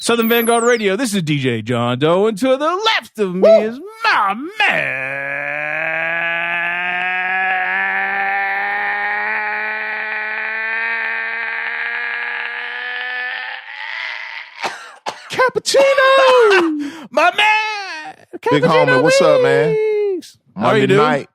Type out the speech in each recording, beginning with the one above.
Southern Vangard Radio. This is DJ John Doe, and to the left of me is my man, Cappuccino. My man, Cappuccino Big homie, what's up, man? How are you doing? Night.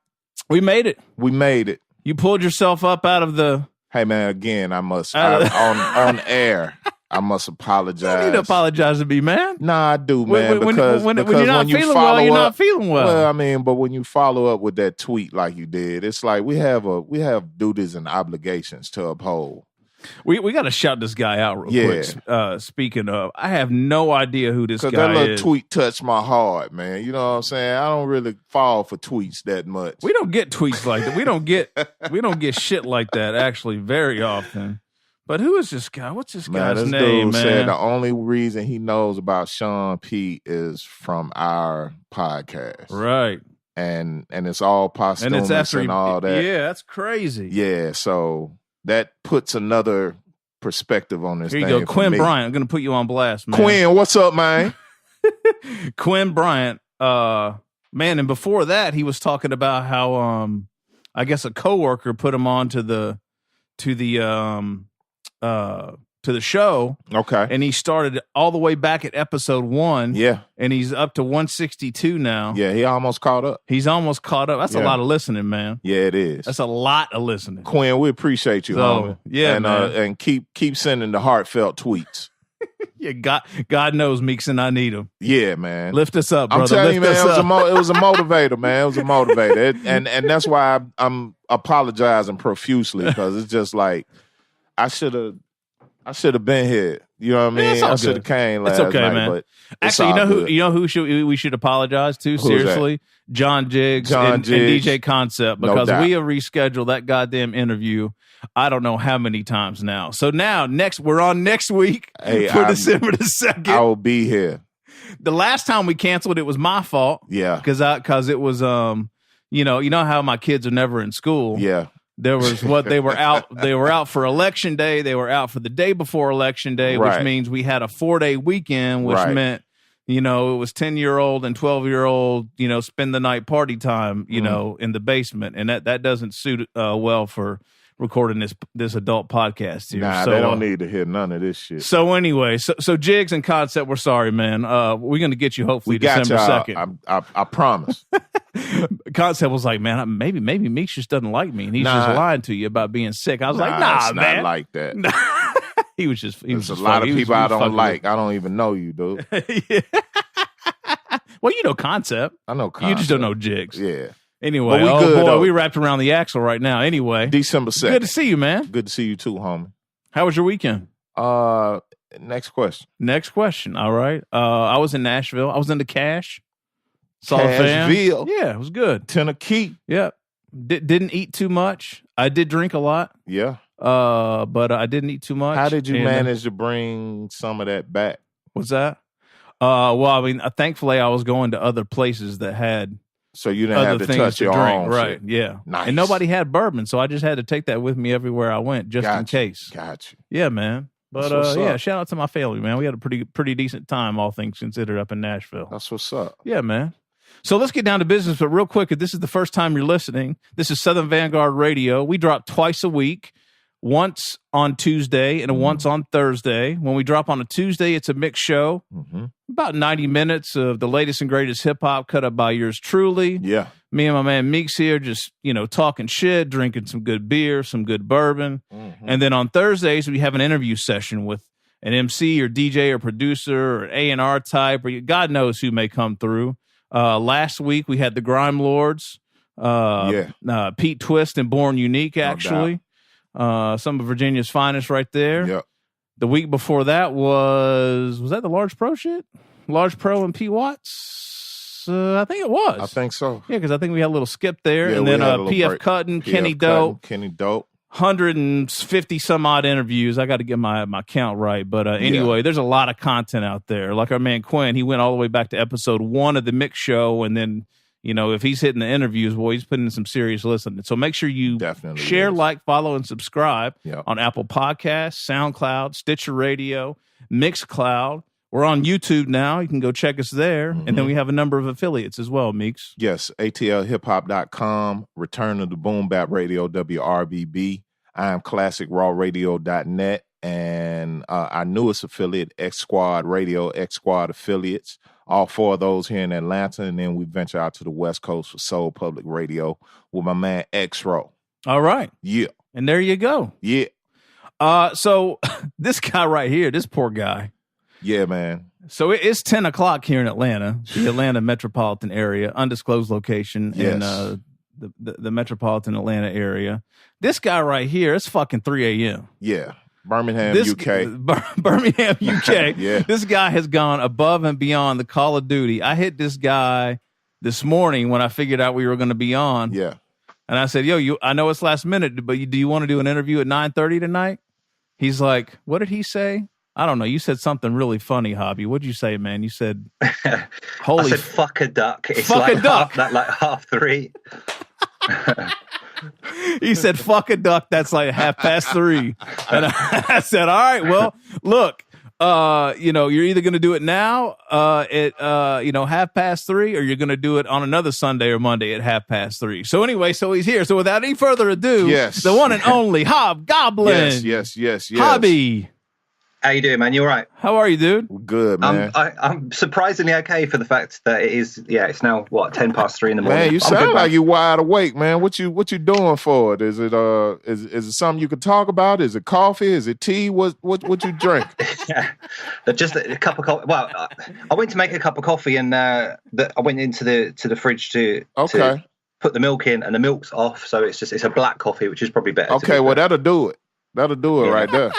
We made it. We made it. You pulled yourself up out of the... Hey, man, again, on air, I must apologize. You don't need to apologize to me, man. Nah, I do, man, because when you're not feeling well, you're not feeling well. Well, I mean, but when you follow up with that tweet like you did, it's like we have duties and obligations to uphold. We got to shout this guy out real quick. Speaking of, I have no idea who this guy is. Because that little tweet touched my heart, man. You know what I'm saying? I don't really fall for tweets that much. We don't get tweets like that. We don't get shit like that actually very often. But who is this guy? What's this guy's this name, dude man? Said the only reason he knows about Sean P is from our podcast. Right. And it's all posthumous and all that. Yeah, that's crazy. Yeah, so that puts another perspective on this thing. Here you go, Quinn Bryant. I'm going to put you on blast, man. Quinn, what's up, man? Quinn Bryant, man, and before that, he was talking about how, I guess a coworker put him on to the show. Okay. And he started all the way back at episode 1. Yeah. And he's up to 162 now. Yeah, he almost caught up. He's almost caught up. That's a lot of listening, man. Yeah, it is. That's a lot of listening. Quinn, we appreciate you, homie. Yeah, man. And keep sending the heartfelt tweets. Yeah, God knows, Meeks, and I need him. Yeah, man. Lift us up, brother. I'm telling you, man, it was a motivator, man. It was a motivator. And that's why I'm apologizing profusely, because it's just like I should have been here. You know what I mean? I should have came last night, man. But actually, you know who we should apologize to? Seriously, John Jiggs and DJ Concept, because we have rescheduled that goddamn interview. I don't know how many times now. So now we're on next week for December the 2nd. I will be here. The last time we canceled, it was my fault. Yeah, because it was you know how my kids are never in school. Yeah. There was they were out for election day. They were out for the day before election day, which means we had a 4-day weekend, which meant, it was 10-year-old and 12-year-old, spend the night party time, in the basement. And that doesn't suit well for recording this adult podcast here. Nah, so, they don't need to hear none of this shit. So anyway, so Jigs and Concept, we're sorry, man. We're going to get you hopefully December 2nd. I promise. Concept was like, man, maybe Meeks just doesn't like me, and he's just lying to you about being sick. I was like, nah, it's man, not like that. he was just. There's a lot of people I don't like. I don't even know you, dude. Yeah. Well, you know Concept. I know Concept. You just don't know Jigs. Yeah. Anyway, we wrapped around the axle right now. Anyway, December 2nd. Good to see you, man. Good to see you too, homie. How was your weekend? Next question. All right. I was in Nashville. I was into Cash. Cashville. Yeah, it was good. Tennessee. Yeah. Didn't eat too much. I did drink a lot. Yeah. But I didn't eat too much. How did you manage to bring some of that back? What's that? Well, I mean, thankfully I was going to other places that had. So you didn't have to touch your own right? Shit. Yeah. Nice. And nobody had bourbon, so I just had to take that with me everywhere I went, just in case. Gotcha. Yeah, man. But shout out to my family, man. We had a pretty decent time, all things considered, up in Nashville. That's what's up. Yeah, man. So let's get down to business, but real quick, if this is the first time you're listening, this is Southern Vangard Radio. We drop twice a week, once on Tuesday and once on Thursday. When we drop on a Tuesday, it's a mixed show. Mm-hmm. About 90 minutes of the latest and greatest hip-hop cut up by yours truly. Yeah. Me and my man Meeks here just, talking shit, drinking some good beer, some good bourbon. Mm-hmm. And then on Thursdays, we have an interview session with an MC or DJ or producer or A&R type, or God knows who may come through. Last week, we had the Grime Lords, Pete Twist and Born Unique, actually. Some of Virginia's finest right there. Yep. The week before that was that the Large Pro shit? Large Pro and P. Watts? I think it was. I think so. Yeah, because I think we had a little skip there. Yeah, and then P.F. Cutton, Kenny Dope. 150 some odd interviews. I got to get my count right. But anyway, there's a lot of content out there. Like our man Quinn, he went all the way back to episode 1 of the Mix Show. And then, if he's hitting the interviews, boy, he's putting in some serious listening. So make sure you share, like, follow, and subscribe on Apple Podcasts, SoundCloud, Stitcher Radio, Mixcloud. We're on YouTube now. You can go check us there. And then we have a number of affiliates as well, Meeks. Yes, atlhiphop.com, Return of the Boom Bap Radio, WRBB. I am classicrawradio.net, and our newest affiliate, X Squad Radio, X Squad affiliates. All 4 of those here in Atlanta, and then we venture out to the West Coast for Soul Public Radio with my man X-Ro. All right. Yeah. And there you go. Yeah. So this guy right here, this poor guy. Yeah, man. So it's 10 o'clock here in Atlanta, the Atlanta metropolitan area, undisclosed location in the metropolitan Atlanta area. This guy right here, it's fucking 3 a.m. Yeah. Birmingham, UK. Birmingham, UK. Yeah. This guy has gone above and beyond the Call of Duty. I hit this guy this morning when I figured out we were going to be on. Yeah. And I said, yo, I know it's last minute, but do you want to do an interview at 9:30 tonight? He's like, what did he say? I don't know. You said something really funny, Hobby. What'd you say, man? You said, holy. I said, fuck a duck. It's fuck like a duck. Like 3:30. He said, fuck a duck. That's like 3:30. And I said, all right, well, look, you're either going to do it now at 3:30, or you're going to do it on another Sunday or Monday at 3:30. So anyway, so he's here. So without any further ado, the one and only Hobgoblin. Yes. Hobby. How you doing, man? You all right? How are you, dude? We're good, man. I'm surprisingly okay for the fact that it is. Yeah, it's now 10:03 in the morning. Man, you sound like you wide awake, man. What you doing for it? Is it is it something you could talk about? Is it coffee? Is it tea? What you drink? Yeah, just a cup of coffee. Well, I went to make a cup of coffee, and I went into the fridge to put the milk in, and the milk's off, so it's a black coffee, which is probably better. Okay, well that'll do it. That'll do it right there.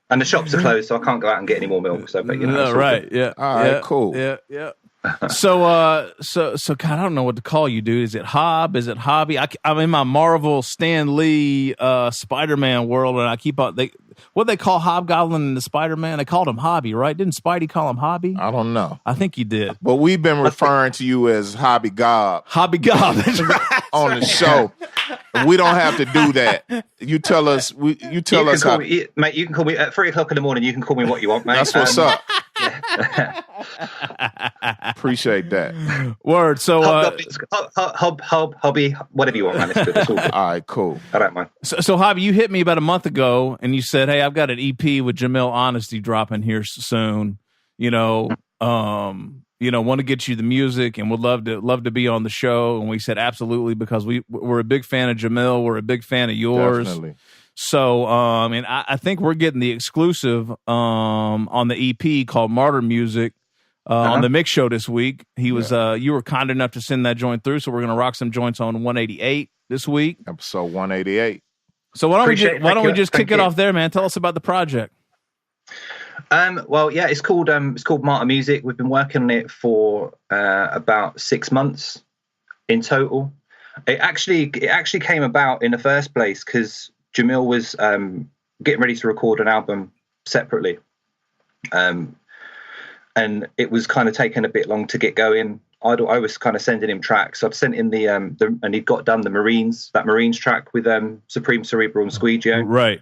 And the shops are closed, so I can't go out and get any more milk. So, but right? Yeah. All right. Cool. Yeah. So, God, I don't know what to call you, dude. Is it Hob? Is it Hobby? I'm in my Marvel Stan Lee Spider-Man world, and I keep on what they call Hobgoblin and the Spider-Man. They called him Hobby, right? Didn't Spidey call him Hobby? I don't know. I think he did. But we've been referring to you as Hobby Gob. Hobby Gob. That's right. On the show. We don't have to do that. You tell us. You tell us how. Mate, you can call me at 3:00 in the morning. You can call me what you want, mate. That's what's up. Appreciate that. Word. So, hobby, whatever you want, man. It's good. It's all good. All right, cool. I don't mind. So, Hobby, you hit me about a month ago, and you said, "Hey, I've got an EP with Jamil Honesty dropping here soon. Want to get you the music, and would love to be on the show." And we said absolutely, because we're a big fan of Jamil. We're a big fan of yours. Definitely. So, and I think we're getting the exclusive on the EP called Martyr Musik on the mix show this week. He was you were kind enough to send that joint through, so we're gonna rock some joints on 188 this week. Episode 188. So why don't we just kick it off there, man? Tell us about the project. Well, yeah, it's called Martyr Musik. We've been working on it for about 6 months in total. It actually came about in the first place because Jamil was getting ready to record an album separately, and it was kind of taking a bit long to get going. I was kind of sending him tracks. I'd sent him and he'd got done the Marines track with Supreme Cerebral and Squeegee. Right.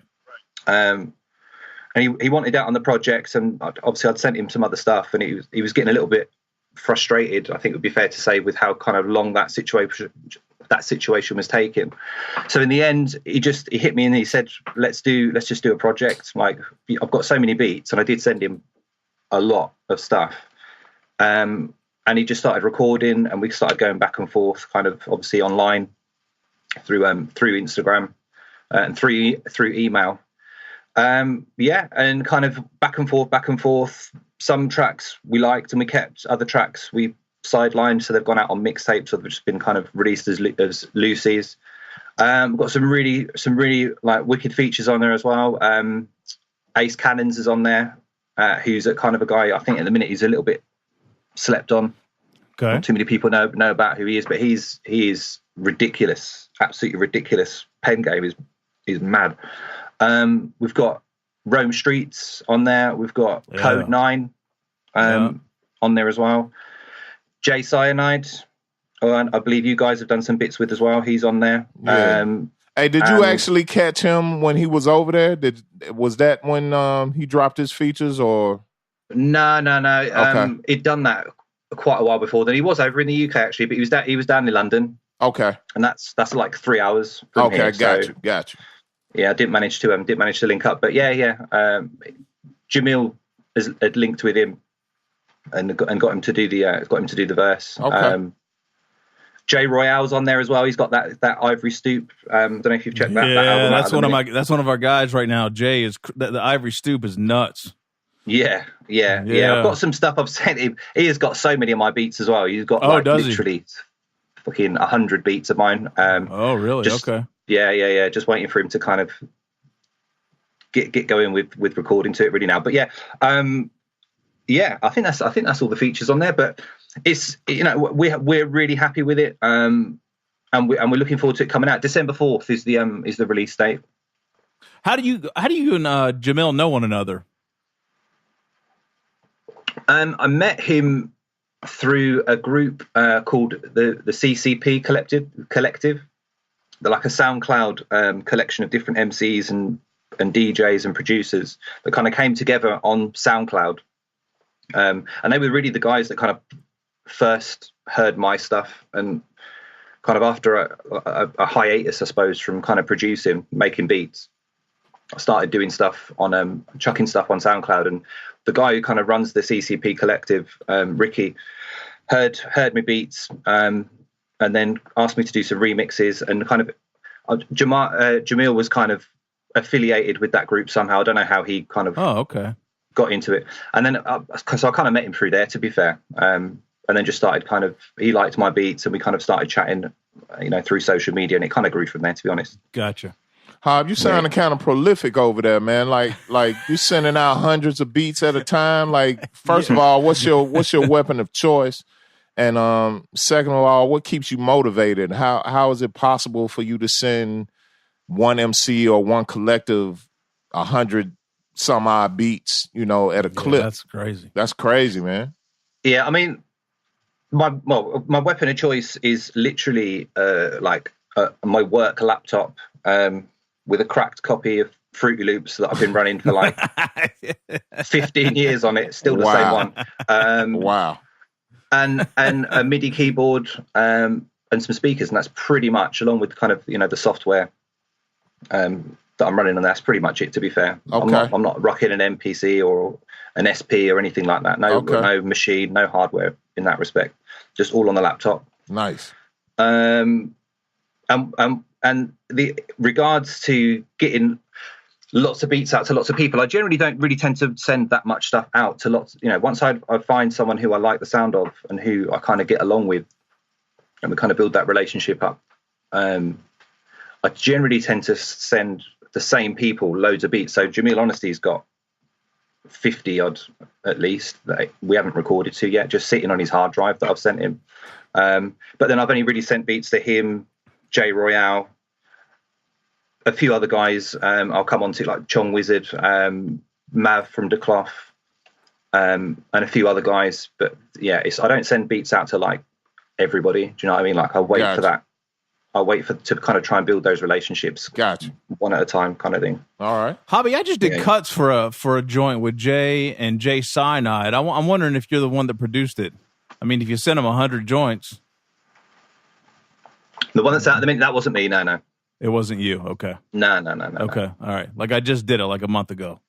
And he wanted out on the projects, and obviously I'd sent him some other stuff, and he was getting a little bit frustrated, I think it would be fair to say, with how kind of long that situation was taking. So in the end, he hit me and he said, let's just do a project. Like, I've got so many beats, and I did send him a lot of stuff. And he just started recording, and we started going back and forth, kind of obviously online through Instagram and through email. And kind of back and forth. Some tracks we liked, and we kept. Other tracks we sidelined, so they've gone out on mixtapes, or they've just been kind of released as loosies. We've got some really like wicked features on there as well. Ace Cannons is on there, who's a kind of a guy, I think at the minute he's a little bit slept on. Okay. Not too many people know about who he is, but he is ridiculous, absolutely ridiculous. Pen game is mad. We've got Rome Streetz on there. We've got CodeNine on there as well. Jay Scienide, I believe you guys have done some bits with as well. He's on there. Yeah. Hey, did you actually catch him when he was over there? Was that when he dropped his features, or? No. Okay. He'd done that quite a while before. Then he was over in the UK actually, but he was down in London. Okay. And that's like 3 hours from here. Got you. Yeah, I didn't manage to link up, but yeah. Jamil had linked with him and got him to do the verse. Okay. Jay Royale's on there as well. He's got that Ivory Stoop. Don't know if you've checked that album out. That's one of our guys right now. Jay is the Ivory Stoop is nuts. Yeah. I've got some stuff I've sent him. He has got so many of my beats as well. He's got literally fucking 100 beats of mine. Oh, really? Okay. Yeah. Just waiting for him to kind of get going with recording to it really now. But I think that's all the features on there. But it's we're really happy with it. And we're looking forward to it coming out. December 4th is the release date. How do you and Jamil know one another? I met him through a group called the CCP Collective. They're like a SoundCloud collection of different MCs and DJs and producers that kind of came together on SoundCloud. And they were really the guys that kind of first heard my stuff, and kind of after a hiatus, I suppose, from kind of making beats, I started doing stuff on chucking stuff on SoundCloud. And the guy who kind of runs the CCP Collective, Ricky, heard me beats, and then asked me to do some remixes. And kind of Jamil was kind of affiliated with that group somehow. I don't know how he kind of got into it. And then so I kind of met him through there, to be fair. And then just started he liked my beats, and we kind of started chatting, through social media, and it kind of grew from there, to be honest. Gotcha. Hob, you sounding kind of prolific over there, man. Like you sending out hundreds of beats at a time. Like, first of all, what's your weapon of choice? And second of all, what keeps you motivated? How is it possible for you to send one MC or one collective 100 some odd beats, at a clip? That's crazy. That's crazy, man. Yeah, I mean, my weapon of choice is literally my work laptop with a cracked copy of Fruity Loops that I've been running for like 15 years on it, still the same one. Wow. And a MIDI keyboard and some speakers, and that's pretty much, along with kind of the software that I'm running on. That's pretty much it, to be fair. Okay. I'm not rocking an MPC or an SP or anything like that. No machine, no hardware in that respect. Just all on the laptop. Nice. And the regards to getting lots of beats out to lots of people, I generally don't really tend to send that much stuff out to lots. Once I find someone who I like the sound of and who I kind of get along with, and we kind of build that relationship up, I generally tend to send the same people loads of beats. So Jamil Honesty's got 50 odd at least that we haven't recorded to yet, just sitting on his hard drive that I've sent him. But then I've only really sent beats to him, Jay Royale, a few other guys. I'll come on to like Chong Wizard, Mav from The Cloth, and a few other guys. But yeah, I don't send beats out to like everybody. Do you know what I mean? Like, I'll wait for that. I'll wait to kind of try and build those relationships. Gotcha. One at a time, kind of thing. All right. Hobby, I just did cuts for a joint with Jay and Jay Scienide. I'm wondering if you're the one that produced it. I mean, if you sent them 100 joints. The one that's out at the minute, that wasn't me. No. It wasn't you. Okay. No. Okay. All right. Like, I just did it like a month ago.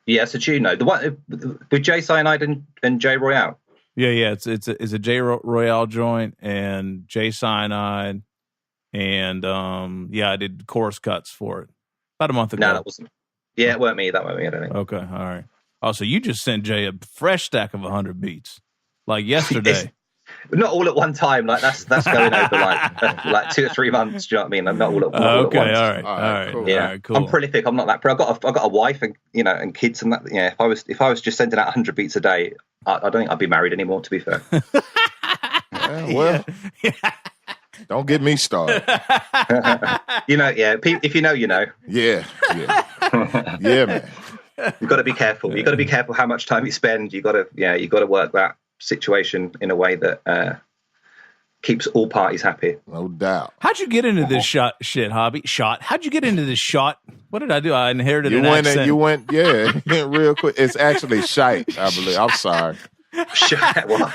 Yeah, it's a tune though. The one with Jay Scienide and Jay Royale. Yeah. It's a Jay Royale joint and Jay Scienide, and I did chorus cuts for it about a month ago. No, that wasn't. Yeah, it weren't me. That weren't me. I don't think. Okay. All right. Oh, so you just sent Jay a fresh stack of 100 beats like yesterday. Not all at one time. Like that's going over like 2 or 3 months. Do you know what I mean? I'm not all at once. Okay, all right, cool. Yeah, all right, cool. I'm prolific. I'm not that. But I've got a wife and and kids and that. Yeah, if I was just sending out 100 beats a day, I don't think I'd be married anymore. To be fair. Don't get me started. If you know, you know. Yeah, man. You've got to be careful. You've got to be careful how much time you spend. You got to work that situation in a way that keeps all parties happy. No doubt. How'd you get into this hobby? How'd you get into this shot? What did I do? I inherited an accent. You went, real quick. It's actually shite, I believe. I'm sorry. Shite, what?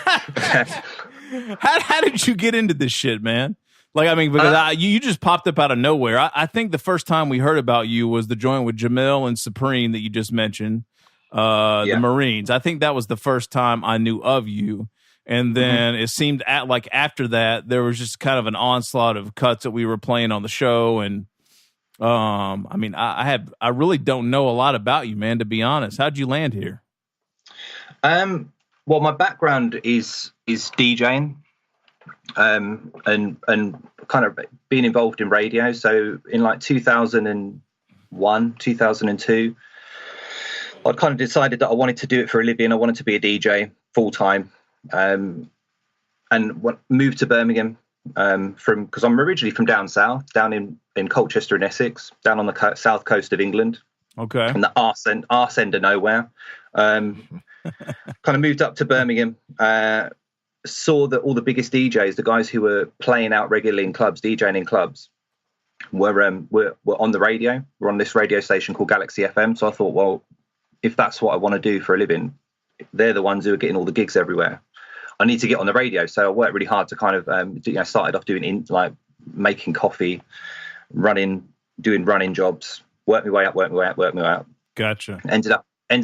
How did you get into this shit, man? Like, I mean, because you just popped up out of nowhere. I think the first time we heard about you was the joint with Jamil and Supreme that you just mentioned, the Marines. I think that was the first time I knew of you. And then it seemed like after that, there was just kind of an onslaught of cuts that we were playing on the show. And I mean, I really don't know a lot about you, man, to be honest. How'd you land here? Well, my background is DJing. And kind of being involved in radio. So in like 2001, 2002, I'd kind of decided that I wanted to do it for a living. I wanted to be a DJ full time, and moved to Birmingham because I'm originally from down south, down in Colchester in Essex, down on the south coast of England. Okay, in the arse end of nowhere. Kind of moved up to Birmingham. Saw that all the biggest DJs, the guys who were playing out regularly in clubs, DJing in clubs, were on the radio. We're on this radio station called Galaxy FM. So I thought, well, if that's what I want to do for a living, they're the ones who are getting all the gigs everywhere. I need to get on the radio. So I worked really hard to kind of, started off doing making coffee, doing running jobs, worked my way up. Gotcha. Ended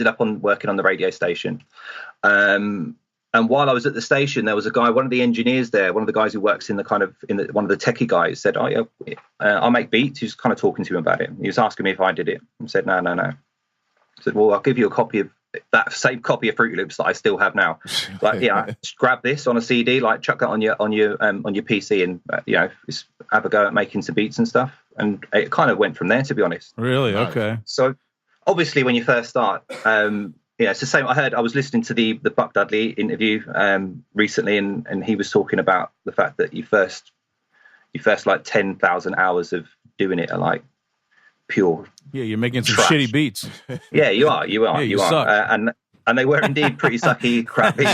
up working on the radio station. And while I was at the station, there was a guy, one of the engineers there, one of the guys who works one of the techie guys said, "Oh yeah, I make beats." He was kind of talking to him about it. He was asking me if I did it. I said, "No." I said, "Well, I'll give you a copy of that same copy of Fruity Loops that I still have now. Like, just grab this on a CD, like chuck that on your PC, and just have a go at making some beats and stuff." And it kind of went from there, to be honest. Really? Okay. So obviously, when you first start. It's the same. I was listening to the Buck Dudley interview recently, and he was talking about the fact that you first like 10,000 hours of doing it are like pure. Yeah, you're making some trash. shitty beats. Yeah, you are. Yeah, you suck. And they were indeed pretty sucky, crappy.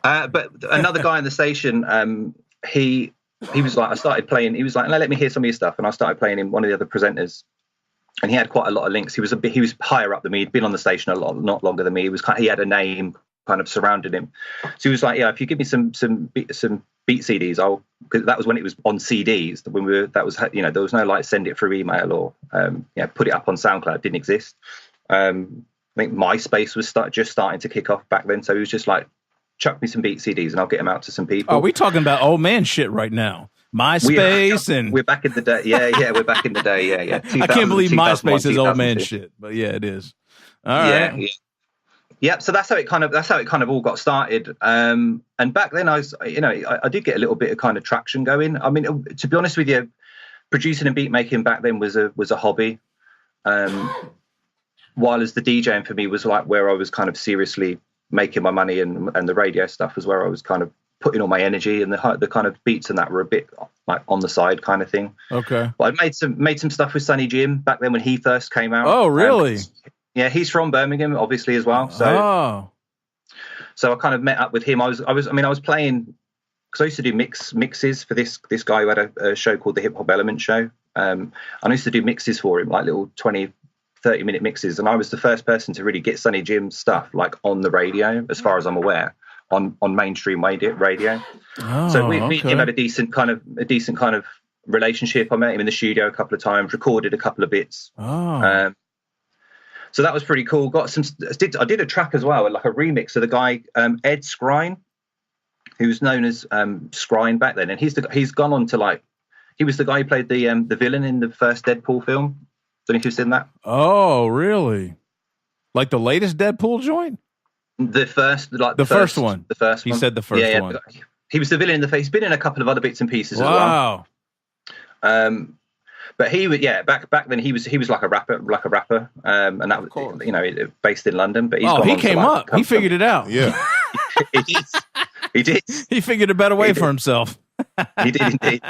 But another guy in the station, he was like, I started playing. He was like, "Let me hear some of your stuff," and I started playing him one of the other presenters. And he had quite a lot of links. He was higher up than me. He'd been on the station not longer than me. He had a name kind of surrounded him. So he was like, "Yeah, if you give me some beat CDs, because that was when it was on CDs. There was no like send it through email or put it up on SoundCloud. It didn't exist. I think MySpace was just starting to kick off back then. So he was just like, chuck me some beat CDs and I'll get them out to some people." Oh, we talking about old man shit right now. MySpace we're back in the day. Yeah, we're back in the day. Yeah. I can't believe MySpace is old man shit, but yeah, it is. All right. Yeah. So that's how it kind of all got started. And back then I did get a little bit of kind of traction going. I mean, to be honest with you, producing and beat making back then was a hobby. While as the DJing for me was like where I was kind of seriously making my money, and the radio stuff was where I was kind of putting all my energy, and the kind of beats and that were a bit like on the side kind of thing. Okay. But I made some stuff with Sonny Jim back then when he first came out. Oh, really? Yeah, he's from Birmingham, obviously, as well. So I kind of met up with him. I was playing because I used to do mixes for this guy who had a show called the Hip Hop Element Show. And I used to do mixes for him, like little 20, 30-minute mixes. And I was the first person to really get Sonny Jim's stuff like on the radio, as far as I'm aware. On mainstream radio. So we had a decent kind of relationship. I met him in the studio a couple of times, recorded a couple of bits. So that was pretty cool. I did a track as well, like a remix of the guy Ed Skrine, who's known as Skrine back then, and he's gone on to he was the guy who played the villain in the first Deadpool film. Don't know if you've seen that. Oh, really? Like the latest Deadpool joint? The first one. The first one. He said the first one. He was the villain in the face. He's been in a couple of other bits and pieces as well. But he was back then he was like a rapper, and that was based in London. But he came up. He figured it out. Yeah, he did. He figured a better way for himself. He did indeed.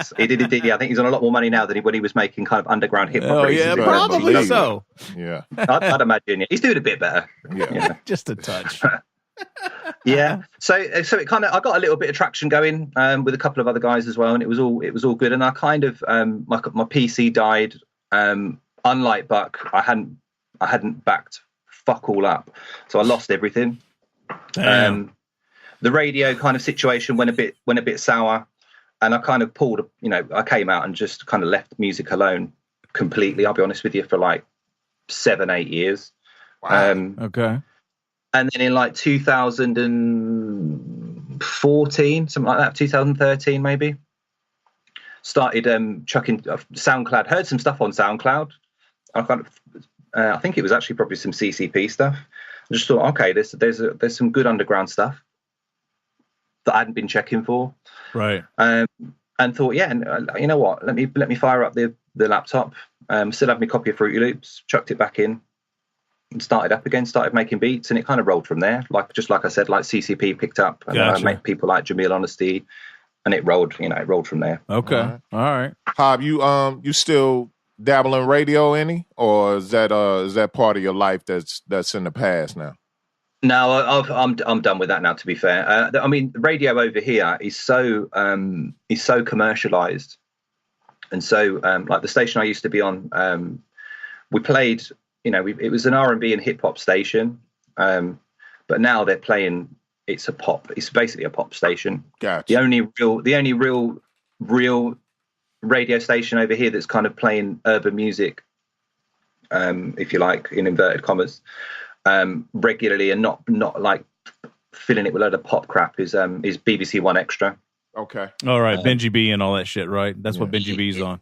Yeah, I think he's on a lot more money now than when he was making kind of underground hip hop. Oh yeah, probably so. Yeah, I'd imagine he's doing a bit better. Yeah. Just a touch. Yeah. So it kind of, I got a little bit of traction going with a couple of other guys as well, and it was all good. And I kind of my PC died. Unlike Buck, I hadn't backed fuck all up, so I lost everything. The radio kind of situation went a bit sour, and I kind of pulled. I came out and just kind of left music alone completely. I'll be honest with you, for like 7-8 years. Wow. Okay. And then in like 2014, something like that, 2013 maybe, started chucking SoundCloud. Heard some stuff on SoundCloud. I think it was actually probably some CCP stuff. I just thought, okay, there's some good underground stuff that I hadn't been checking for. Right. And thought, yeah, you know what? Let me fire up the laptop. Still have my copy of Fruity Loops. Chucked it back in. And started up again, started making beats, and it kind of rolled from there. Like I said, like CCP picked up, and I met people like Jamil Honesty, and it rolled from there. Okay, all right. Hob, you still dabble in radio any, or is that part of your life that's in the past now? No, I'm done with that now. To be fair, I mean, radio over here is so commercialized, and so like the station I used to be on, we played. It was an R&B and hip hop station, but now they're playing. It's basically a pop station. Gotcha. The only real radio station over here that's kind of playing urban music, if you like, in inverted commas, regularly, and not like filling it with a load of pop crap, is BBC One Extra. Okay. All right, Benji B and all that shit, right? That's what Benji B's on.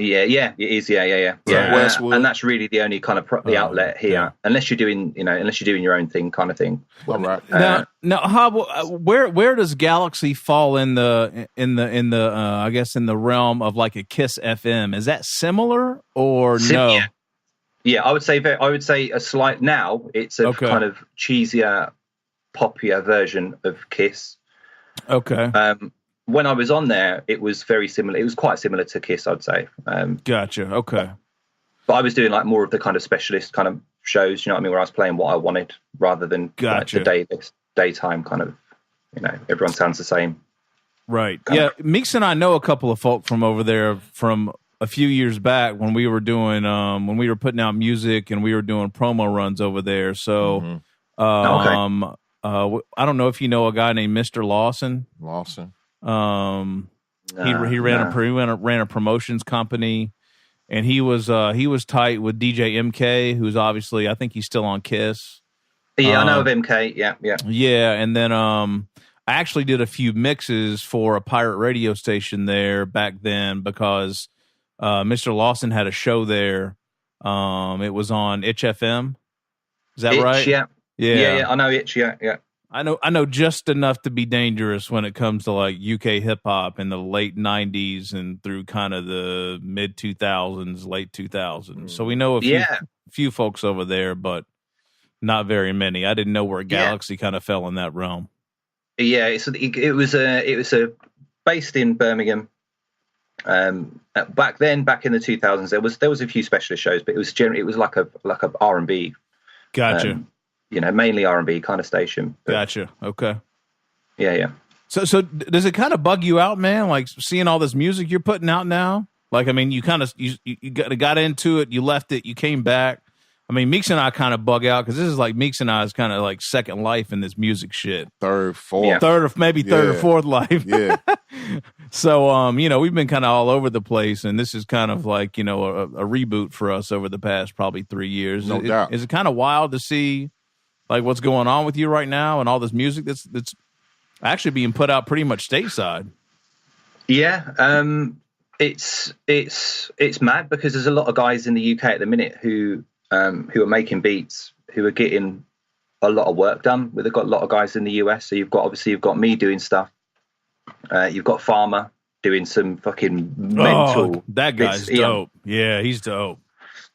Yeah, it is. Yeah. And that's really the only kind of the outlet here, unless you're doing your own thing, kind of thing. All right. Now, Hob, where does Galaxy fall in the I guess in the realm of like a Kiss FM? Is that similar or no? Yeah, I would say a slight. Now it's a kind of cheesier, poppier version of Kiss. Okay. When I was on there, it was very similar. It was quite similar to Kiss, I'd say. Gotcha. Okay. But I was doing like more of the kind of specialist kind of shows, you know what I mean, where I was playing what I wanted rather than like the daytime kind of, everyone sounds the same. Right. Yeah. Meeks and I know a couple of folk from over there from a few years back when we were doing, when we were putting out music and we were doing promo runs over there. So, I don't know if you know a guy named Mr. Lawson. He ran a promotions company, and he was tight with DJ MK, who's obviously, I think he's still on Kiss. Yeah, I know of MK. Yeah. And then I actually did a few mixes for a pirate radio station there back then because Mr. Lawson had a show there. It was on Itch FM. Is that right? Yeah. I know Itch. Yeah. I know just enough to be dangerous when it comes to like UK hip hop in the late 90s and through kind of the mid 2000s, late 2000s. So we know a few folks over there, but not very many. I didn't know where Galaxy kind of fell in that realm. Yeah, it was based in Birmingham. Back in the 2000s, there was a few specialist shows, but it was like a R&B. Gotcha. Mainly R&B kind of station. But, gotcha. Okay. Yeah. So does it kind of bug you out, man? Like seeing all this music you're putting out now? Like, I mean, you kind of you got into it, you left it, you came back. I mean, Meeks and I kind of bug out because this is like Meeks and I's kind of like second life in this music shit. Third or fourth life. Yeah. So, we've been kind of all over the place, and this is kind of like, a reboot for us over the past probably 3 years. No doubt. Is it kind of wild to see like what's going on with you right now and all this music that's actually being put out pretty much stateside? Yeah. It's mad because there's a lot of guys in the UK at the minute who are making beats, who are getting a lot of work done. They've got a lot of guys in the US. So you've got me doing stuff. You've got Farmer doing some fucking mental. Oh, that guy's dope. Yeah, he's dope.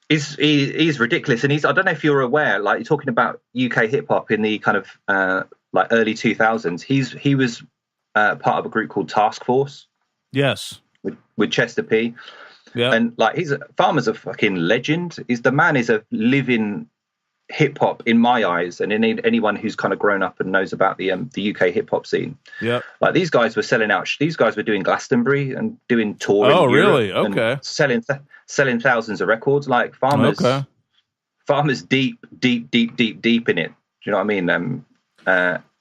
He's ridiculous, and I don't know if you're aware. Like you're talking about UK hip hop in the kind of like early 2000s. He was part of a group called Task Force. Yes, with Chester P. Yeah, and like Farmer's a fucking legend. The man is a living hip hop in my eyes, and anyone who's kind of grown up and knows about the UK hip hop scene. Yeah, like these guys were selling out. These guys were doing Glastonbury and doing touring. Oh, really? Okay. Selling thousands of records. Like Farmer's deep in it. Do you know what I mean?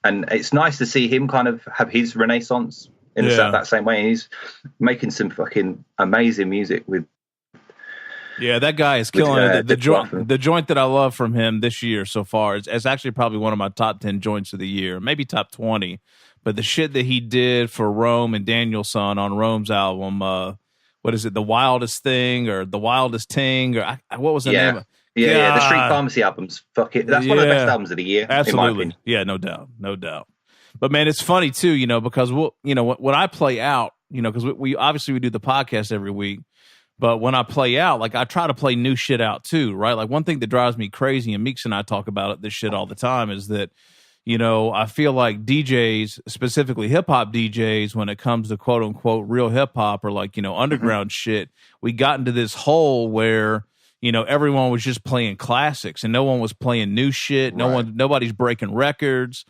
And it's nice to see him kind of have his renaissance in that same way. And he's making some fucking amazing music with. Yeah, that guy is killing it. The joint that I love from him this year so far is actually probably one of my top 10 joints of the year, maybe top 20. But the shit that he did for Rome and Danielson on Rome's album, what is it, The Wildest Thing or The Wildest Ting? Or what was the name of Yeah, the Street Pharmacy albums. Fuck it. That's one of the best albums of the year. Absolutely. In my opinion. Yeah, no doubt. But man, it's funny too, because when I play out, because we obviously we do the podcast every week. But when I play out, like I try to play new shit out too, right? Like one thing that drives me crazy, and Meeks and I talk about this shit all the time, is that, I feel like DJs, specifically hip hop DJs, when it comes to quote unquote real hip hop or like, underground shit, we got into this hole where, everyone was just playing classics and no one was playing new shit. Nobody's breaking records,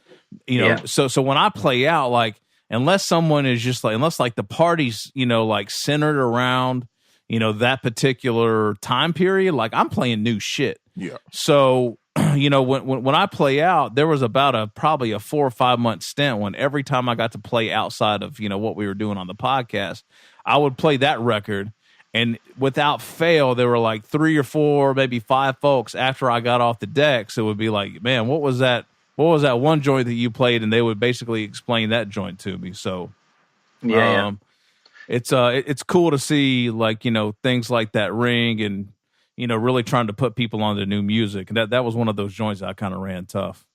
So when I play out, like, unless someone is just like, unless like the party's, like centered around, that particular time period, like I'm playing new shit. Yeah. So, when I play out, there was about probably a 4 or 5 month stint when every time I got to play outside of, what we were doing on the podcast, I would play that record. And without fail, there were like 3 or 4, maybe 5 folks after I got off the decks. It would be like, man, what was that one joint that you played? And they would basically explain that joint to me. So, it's cool to see like, things like that ring and, really trying to put people on the new music. And that was one of those joints that I kind of ran tough.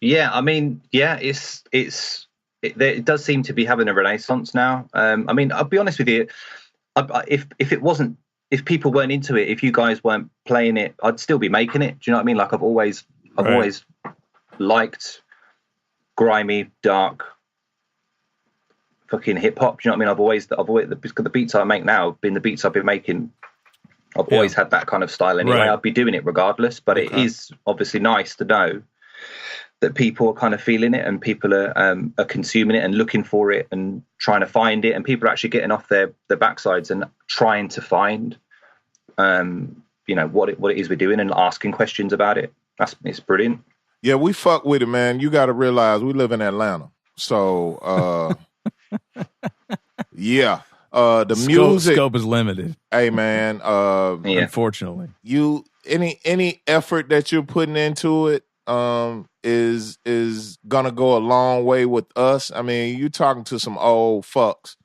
Yeah. I mean, it does seem to be having a renaissance now. I mean, I'll be honest with you. If people weren't into it, if you guys weren't playing it, I'd still be making it. Do you know what I mean? Like I've always liked grimy, dark, fucking hip hop. Do you know what I mean? I've always the beats I make now have been the beats I've been making. I've always had that kind of style anyway. Right. I'd be doing it regardless, but it is obviously nice to know that people are kind of feeling it and people are consuming it and looking for it and trying to find it, and people are actually getting off their backsides and trying to find, what it is we're doing and asking questions about it. It's brilliant. Yeah, we fuck with it, man. You got to realize we live in Atlanta, so yeah. The music scope is limited. Hey, man. Unfortunately, any effort that you're putting into it is gonna go a long way with us. I mean, you're talking to some old fucks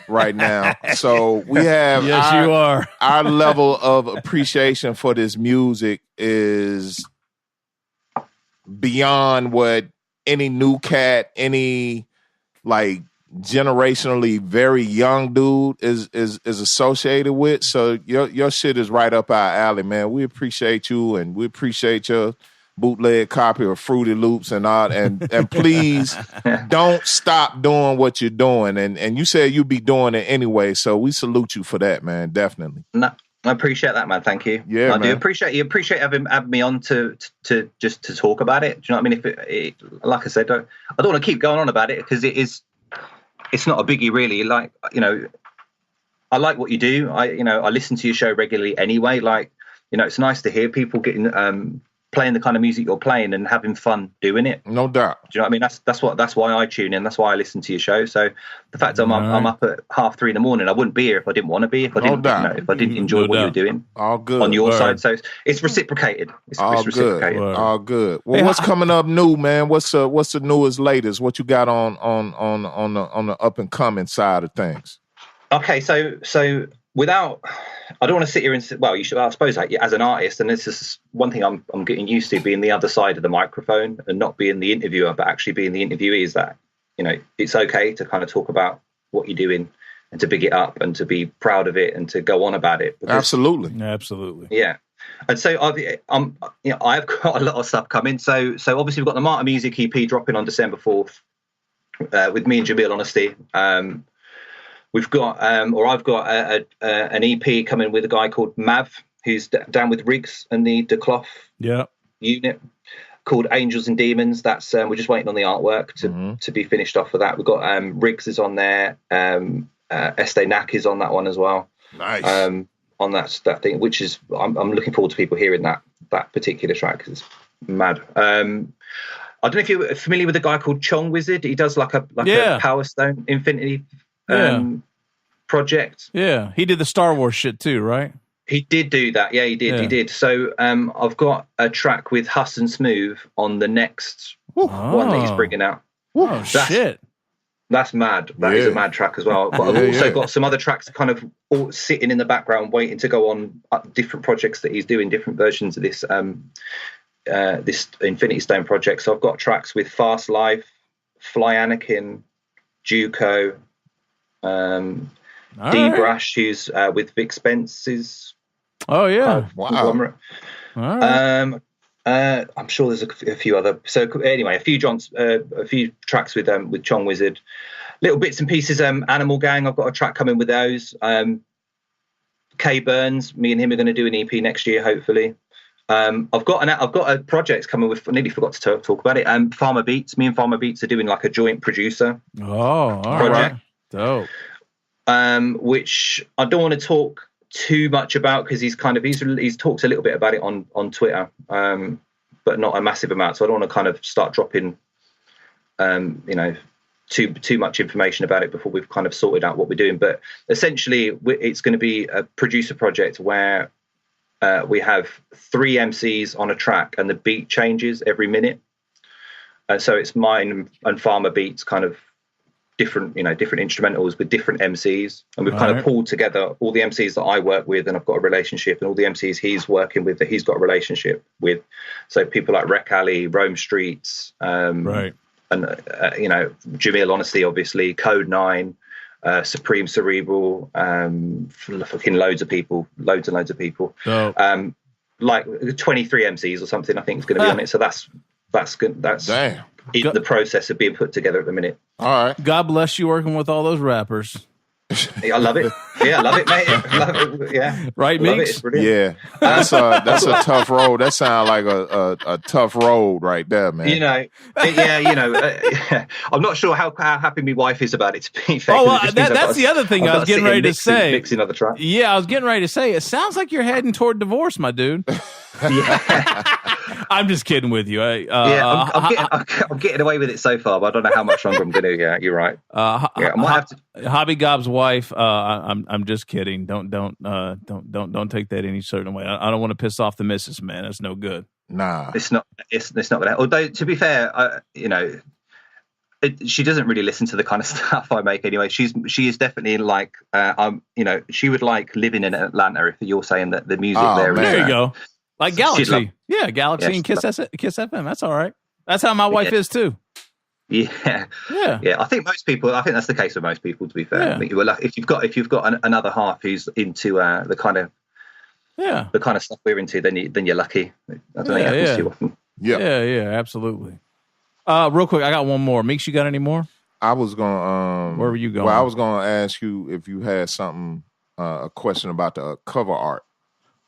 right now, so we have you are. Our level of appreciation for this music is beyond what any new cat, any like generationally very young dude is associated with. So your shit is right up our alley, man. We appreciate you and we appreciate your bootleg copy of Fruity Loops and all, and please don't stop doing what you're doing. And you said you'd be doing it anyway, so we salute you for that, man. Definitely. No, I appreciate that, man. Thank you. Yeah, I do appreciate you. Appreciate having me on to just to talk about it. Do you know what I mean? If like I said, I don't want to keep going on about it because it's not a biggie really. Like, I like what you do. I listen to your show regularly anyway. Like, it's nice to hear people getting playing the kind of music you're playing and having fun doing it. No doubt. Do you know what I mean? That's why I tune in. That's why I listen to your show. So the fact I'm up at 3:30 in the morning, I wouldn't be here if I didn't want to be. If I didn't enjoy what you were doing. All good on your side. So it's reciprocated. It's reciprocated. Good. All good. Well, what's coming up new, man? What's the newest, latest? What you got on the up and coming side of things? Okay, so without, I don't want to sit here and say, well, you should, I suppose, like, as an artist, and this is one thing I'm getting used to, being the other side of the microphone and not being the interviewer, but actually being the interviewee, is that, it's okay to kind of talk about what you're doing and to big it up and to be proud of it and to go on about it. Because, absolutely. Yeah. And so I've got a lot of stuff coming. So obviously we've got the Martyr Musik EP dropping on December 4th with me and Jamil Honesty. We've got, I've got an EP coming with a guy called Mav, who's down with Riggs and the Cloth unit, called Angels and Demons. That's we're just waiting on the artwork to be finished off for that. We've got Riggs is on there. Este Nak is on that one as well. Nice. On that thing, which is I'm looking forward to people hearing that particular track because it's mad. I don't know if you're familiar with a guy called Chong Wizard. He does like a Power Stone Infinity project. Yeah, he did the Star Wars shit too, right? He did do that. Yeah, he did. Yeah. He did. So I've got a track with Huss and Smooth on the next one that he's bringing out. Oh, shit. That's mad. That is a mad track as well. But I've also got some other tracks kind of all sitting in the background waiting to go on different projects that he's doing, different versions of this this Infinity Stone project. So I've got tracks with Fast Life, Fly Anakin, Juco, D-Brash, who's with Vic Spence's. Oh, yeah. Wow. I'm sure there's a few other. So anyway, a few tracks with Chong Wizard, little bits and pieces. Animal Gang, I've got a track coming with those. K Burns, me and him are going to do an EP next year, hopefully. I've got a project coming with. I nearly forgot to talk about it. Farma Beats. Me and Farma Beats are doing like a joint producer. Project. Dope. Which I don't want to talk too much about because he's talked a little bit about it on Twitter, but not a massive amount. So I don't want to kind of start dropping, too much information about it before we've kind of sorted out what we're doing. But essentially, it's going to be a producer project where we have 3 MCs on a track and the beat changes every minute. So it's mine and Farmer Beats kind of different instrumentals with different MCs, and we've kind of pulled together all the MCs that I work with and I've got a relationship, and all the MCs he's working with that he's got a relationship with. So people like Rec Alley, Rome Streetz, and Jamil Honesty, obviously, CodeNine, Supreme Cerebral, fucking loads and loads of people. Oh. Like 23 MCs or something, I think is going to be on it. So that's good. That's damn. In the process of being put together at the minute. All right. God bless you working with all those rappers. I love it. Yeah, I love it, mate. I love it. Yeah. Right, Meeks? Yeah. That's a tough road. That sounds like a tough road right there, man. I'm not sure how happy my wife is about it, to be fair. Oh, well, that's the other thing I was getting ready to say. Mixing other tracks. Yeah, I was getting ready to say, it sounds like you're heading toward divorce, my dude. Yeah. I'm just kidding with you. I'm getting away with it so far, but I don't know how much longer I'm going to. Yeah, you're right. I might have to. Hobby Gob's wife. I'm just kidding. Don't take that any certain way. I don't want to piss off the missus, man. That's no good. Nah, it's not gonna. Although to be fair, she doesn't really listen to the kind of stuff I make anyway. She is definitely like, she would like living in Atlanta if you're saying that the music there. There you go. Like Galaxy. Galaxy and Kiss FM. That's all right. That's how my wife is too. Yeah. I think that's the case with most people, to be fair. Yeah. I mean, if you've got another half who's into the kind of stuff we're into, then you're lucky. I don't think it happens too often. Yeah, absolutely. Real quick, I got one more. Meeks, you got any more? I was gonna where were you going? Well, I was gonna ask you if you had something, a question about the cover art.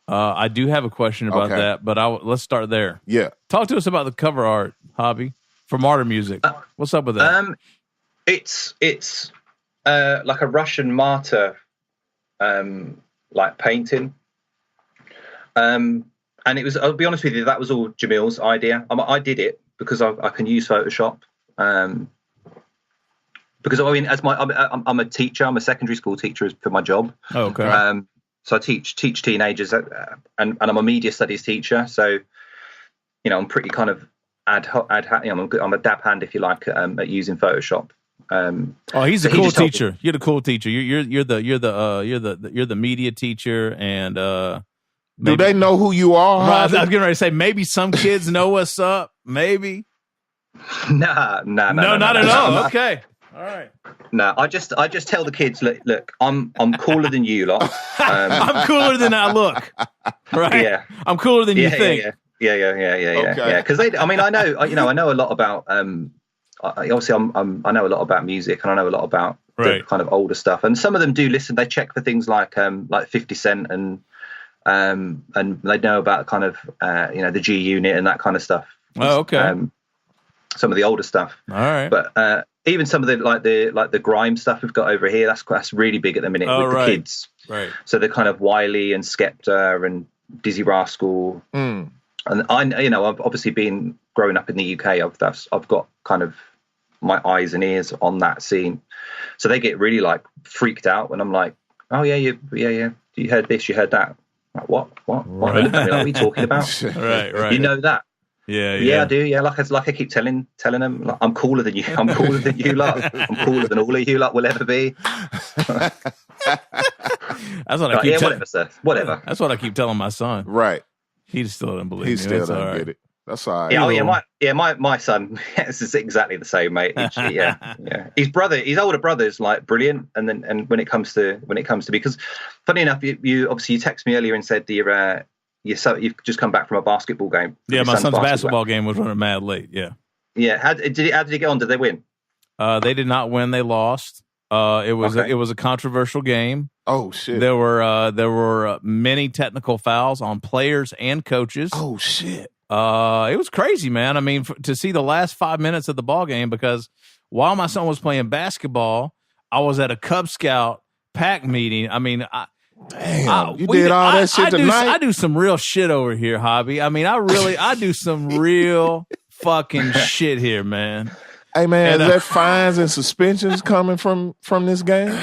I do have a question about that, but let's start there. Yeah. Talk to us about the cover art, Hobby, for Martyr Musik. What's up with that? It's like a Russian martyr like painting. And it was, I'll be honest with you, that was all Jamil's idea. I did it because I can use Photoshop. Because I mean, I'm a teacher. I'm a secondary school teacher for my job. Oh, okay. So I teach teenagers, and I'm a media studies teacher. So, I'm pretty kind of I'm a dab hand, if you like, at using Photoshop. He's a cool teacher. You're the cool teacher. You're the media teacher, and do they know who you are? I was getting ready to say maybe some kids know what's up. Maybe. No, not at all. Okay. All right. No, I just tell the kids, look, I'm cooler than you lot. I'm cooler than I look. Right? Yeah. I'm cooler than you think. Yeah. Yeah. Because I know a lot about. Obviously, I know a lot about music, and I know a lot about the kind of older stuff. And some of them do listen. They check for things like 50 Cent and and they know about kind of the G Unit and that kind of stuff. Oh, okay. Some of the older stuff. All right. But even some of the grime stuff we've got over here, that's really big at the minute with the kids. Right. So they're kind of Wiley and Skepta and Dizzy Rascal. And I've obviously been growing up in the UK. I've got kind of my eyes and ears on that scene. So they get really like freaked out when I'm like, oh yeah. You heard this, you heard that. Like, what? Right. They look at me like, what are you talking about? Right. You know that? Yeah, I do. Yeah, like I keep telling them, like, I'm cooler than you. I'm cooler than you lot. I'm cooler than all of you lot will ever be. That's what I keep. Whatever, sir. Whatever. That's what I keep telling my son. Right. He still doesn't believe. He me. still doesn't right. get it. That's all right. My son is exactly the same, mate. Yeah. His older brother's like brilliant, and when it comes to because funny enough, you obviously you texted me earlier and said you've just come back from a basketball game. Yeah, my son's basketball game was running mad late. Yeah. How did it get on? Did they win? They did not win. They lost. It was a controversial game. Oh shit! There were many technical fouls on players and coaches. Oh shit! It was crazy, man. I mean, to see the last 5 minutes of the ball game, because while my son was playing basketball, I was at a Cub Scout pack meeting. I mean, you did all that shit tonight? I do some real shit over here, Hobby. I mean, I do some real fucking shit here, man. Hey, man, is there fines and suspensions coming from this game?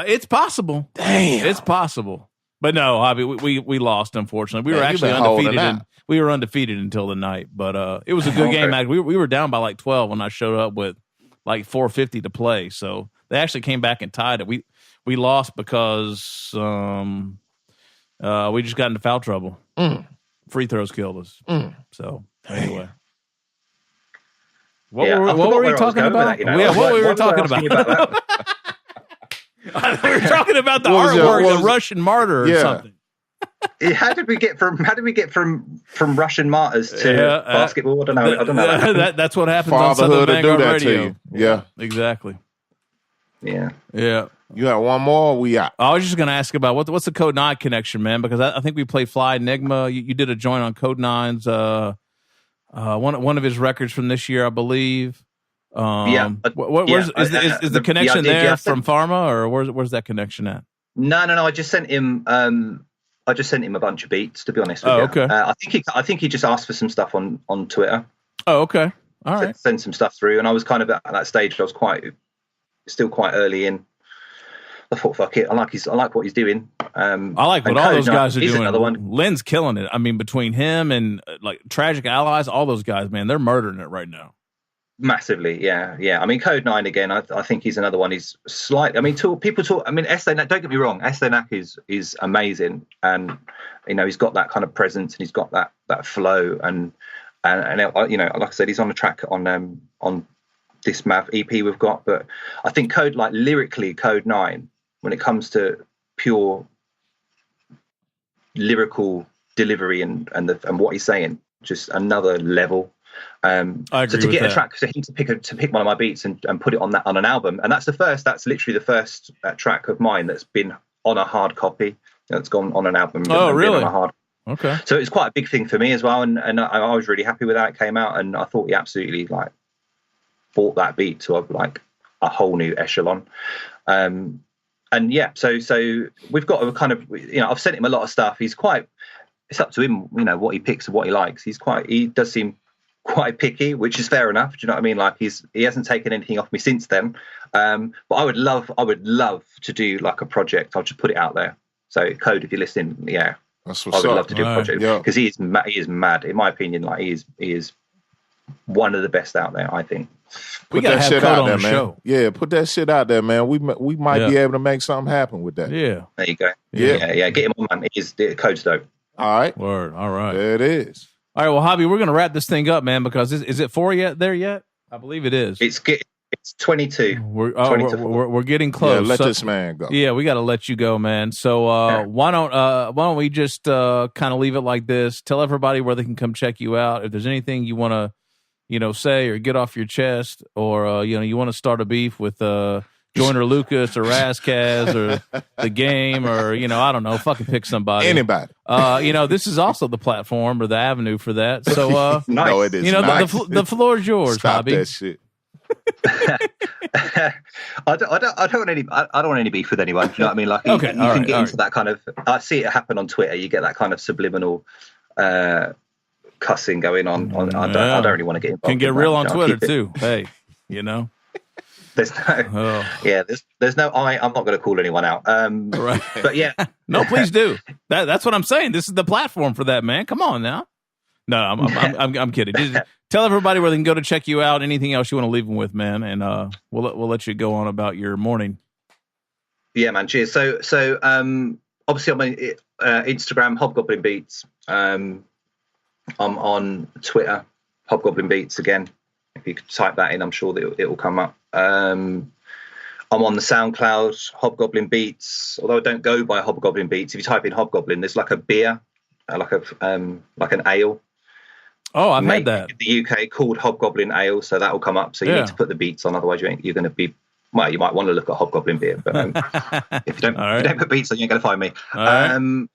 It's possible. Damn. It's possible. But no, Hobby, we lost, unfortunately. We were actually undefeated. We were undefeated until the night. But it was a good game. We were down by like 12 when I showed up with like 4:50 to play. So they actually came back and tied it. We lost because we just got into foul trouble. Free throws killed us. So anyway. What were we talking about? What we were talking about? We were talking about the artwork, the Russian martyr or something. How did we get from Russian martyrs to basketball? I don't know. That's what happens on Southern Vangard Radio. Yeah, exactly. Yeah. You got one more? We out. I was just going to ask about what's the CodeNine connection, man? Because I think we played Fly Enigma. You did a joint on CodeNine's one of his records from this year, I believe. Is the connection there from Farma, or where's that connection at? No. I just sent him. I just sent him a bunch of beats, to be honest with you. Okay. I think he just asked for some stuff on Twitter. Oh, okay. All right. Send some stuff through, and I was kind of at that stage. I was still quite early in. I thought, fuck it. I like what he's doing. I like what all those guys are doing. Another one. Lynn's killing it. I mean, between him and like Tragic Allies, all those guys, man, they're murdering it right now. Massively, yeah. I mean, CodeNine again. I think he's another one. He's slightly. I mean, people talk. I mean, Don't get me wrong. Estenak is amazing, and he's got that kind of presence, and he's got that flow, and like I said, he's on a track on this Mav EP we've got. But I think lyrically, CodeNine, when it comes to pure lyrical delivery and what he's saying, just another level. I agree so to get with a track, for him to pick one of my beats and put it on an album, and that's literally the first track of mine that's been on a hard copy, that's gone on an album. Oh, really? On a hard. Okay. So it's quite a big thing for me as well, and I was really happy with how it came out, and I thought he absolutely brought that beat to a whole new echelon. And yeah, so we've got a kind of, I've sent him a lot of stuff. It's up to him, what he picks and what he likes. He does seem quite picky, which is fair enough. Do you know what I mean? Like he hasn't taken anything off me since then. But I would love to do like a project. I'll just put it out there. So Code, if you're listening, yeah, that's I would love to do a project because yeah. he is mad. In my opinion, he is one of the best out there, I think. We gotta have Code on the man. show. Yeah, put that shit out there, man. We might be able to make something happen with that. Yeah. There you go. Yeah. Get him on, man. Code's dope. All right. Word. All right. There it is. All right, well, Hobby, we're going to wrap this thing up, man, because is it 4 yet? I believe it is. It's 22. We're getting close. Yeah, let this man go. Yeah, we got to let you go, man. So why don't we just kind of leave it like this? Tell everybody where they can come check you out. If there's anything you want to, say or get off your chest, or you want to start a beef with Joyner Lucas or Razkaz or The Game or, I don't know, fucking pick somebody. Anybody. This is also the platform or the avenue for that. So, nice. No, it is nice. the floor is yours, Stop Hobby. that shit. I don't want any beef with anyone. Do you know what I mean? Like you can get into that kind of. I see it happen on Twitter. You get that kind of subliminal cussing going on. I don't really want to get involved. Can get real on Twitter too. Hey, There's no. Yeah, there's no. I'm not going to call anyone out. Right. But yeah. No, please do. That's what I'm saying. This is the platform for that, man. Come on now. No, I'm kidding. Just tell everybody where they can go to check you out. Anything else you want to leave them with, man, and we'll let you go on about your morning. Yeah, man. Cheers. So obviously on my Instagram, Hobgoblin Beats. I'm on Twitter, Hobgoblin Beats again. If you could type that in, I'm sure that it will come up. I'm on the SoundCloud, Hobgoblin Beats. Although I don't go by Hobgoblin Beats. If you type in Hobgoblin, there's like a beer, like an ale. Oh, I've made that in the UK called Hobgoblin Ale, so that will come up. So you need to put the beats on, otherwise you're going to be. Well, you might want to look at Hobgoblin beer, but if you don't put beats on, you ain't going to find me.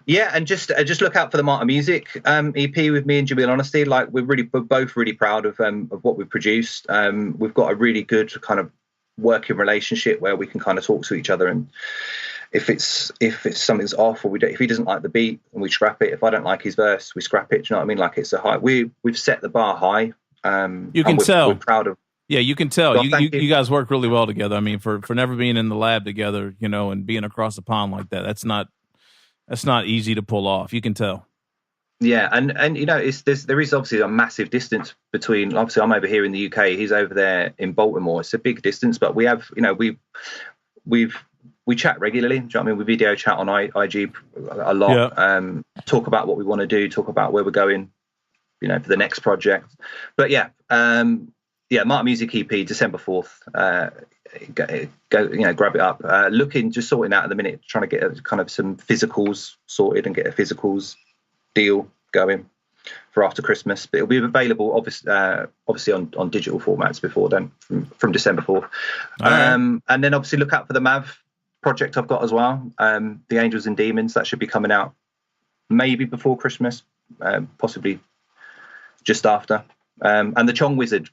Yeah, and just look out for the Martyr Musik EP with me and Jamil Honesty. Like we're both really proud of what we've produced. We've got a really good kind of working relationship where we can kind of talk to each other, and if it's something's off or if he doesn't like the beat, and we scrap it. If I don't like his verse, we scrap it. Do you know what I mean? Like it's a high. We've set the bar high. You can tell. We're proud of. Yeah, you can tell. You guys work really well together. I mean, for never being in the lab together, and being across the pond like that, that's not easy to pull off. You can tell. Yeah, and there is obviously a massive distance between. Obviously, I'm over here in the UK. He's over there in Baltimore. It's a big distance, but we have, we chat regularly. Do you know what I mean? We video chat on IG a lot. Yeah. Talk about what we want to do. Talk about where we're going. For the next project. But yeah, Martyr Musik EP, December 4th. Go, grab it up. Just sorting out at the minute, trying to get kind of some physicals sorted and get a physicals deal going for after Christmas. But it'll be available, obviously on digital formats before then, from December 4th. Right. And then obviously look out for the Mav project I've got as well. The Angels and Demons, that should be coming out maybe before Christmas, possibly just after. And the Chong Wizard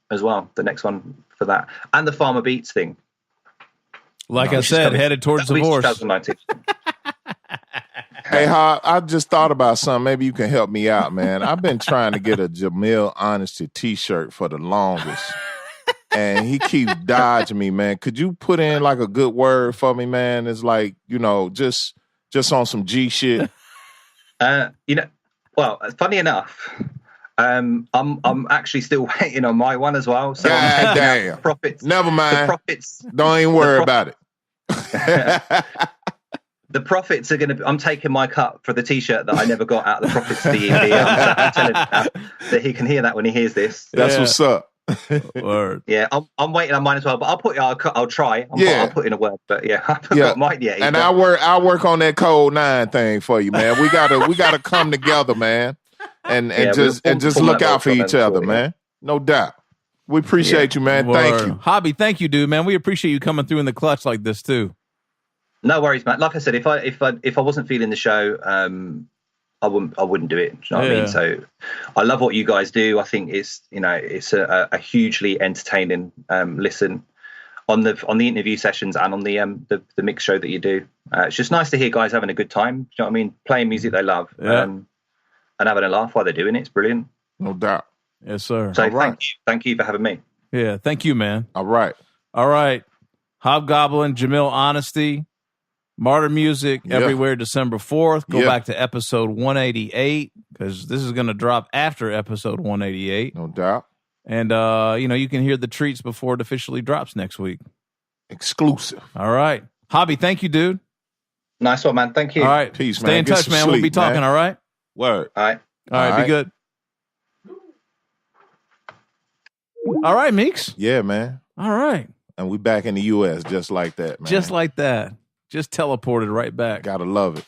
as well, the next one for that, and the Farma Beats thing. Like I said, headed towards divorce. 2019. Hey, Hob, I just thought about something. Maybe you can help me out, man. I've been trying to get a Jamil Honesty T-shirt for the longest, and he keeps dodging me, man. Could you put in like a good word for me, man? It's like just on some G shit. Well, funny enough. I'm actually still waiting on my one as well. So God damn. Profits. Never mind. The profits. Don't even worry about it. The profits are going to. I'm taking my cut for the T-shirt that I never got out of the profits of the EP. I'm telling him that he can hear that when he hears this. That's what's up. Word. Yeah, I'm waiting on mine as well. But I'll try. I'll put in a word. But yeah, I haven't got mine yet. And I'll work on that CodeNine thing for you, man. We gotta come together, man. And just look out for each other, man. No doubt. We appreciate you, man. Word. Thank you. Hobby, thank you, dude, man. We appreciate you coming through in the clutch like this too. No worries, man. Like I said, if I wasn't feeling the show, I wouldn't do it. Do you know what I mean? So I love what you guys do. I think it's a hugely entertaining listen on the interview sessions and on the mix show that you do. It's just nice to hear guys having a good time. Do you know what I mean? Playing music they love. And having a laugh while they're doing it. It's brilliant. No doubt. Yes, sir. So thank you for having me. Yeah, thank you, man. All right. Hobgoblin, Jamil Honesty, Martyr Musik, everywhere December 4th. Go back to episode 188, because this is going to drop after episode 188. No doubt. And, you can hear the treats before it officially drops next week. Exclusive. All right. Hobby, thank you, dude. Nice one, man. Thank you. All right. Peace, man. Stay in touch, man. We'll be talking, all right? Word. All right. All right. Be good. All right, Meeks. Yeah, man. All right. And we back in the U.S. just like that, man. Just like that. Just teleported right back. Gotta love it.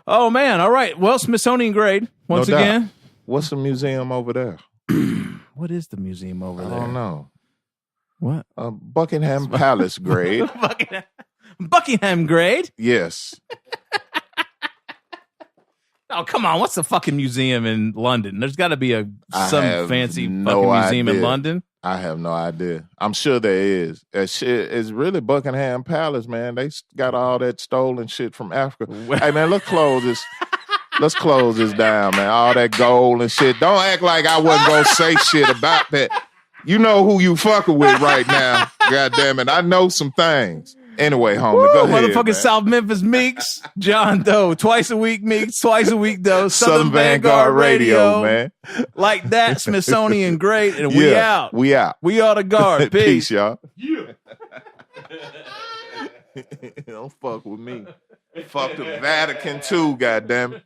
Oh, man. All right. Well, Smithsonian grade once again. What's the museum over there? What is the museum over there? I don't know. What? Buckingham Palace grade. Buckingham grade? Yes. Oh, come on. What's the fucking museum in London? There's got to be some fancy fucking museum in London. I have no idea. I'm sure there is. That shit is really Buckingham Palace, man. They got all that stolen shit from Africa. Hey, man, let's close this. Let's close this down, man. All that gold and shit. Don't act like I wasn't going to say shit about that. You know who you fucking with right now. God damn it. I know some things. Anyway, homie, go ahead. Motherfucking South Memphis Meeks, John Doe. Twice a week Meeks, twice a week Doe. Southern Vanguard Radio, man. Like that, Smithsonian great, and we out. We out. We are the guard. Peace, y'all. Yeah. Don't fuck with me. Fuck the Vatican too, goddammit.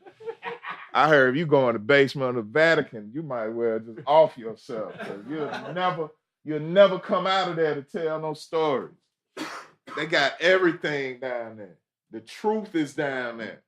I heard if you go in the basement of the Vatican, you might well just off yourself. You'll never come out of there to tell no stories. They got everything down there. The truth is down there.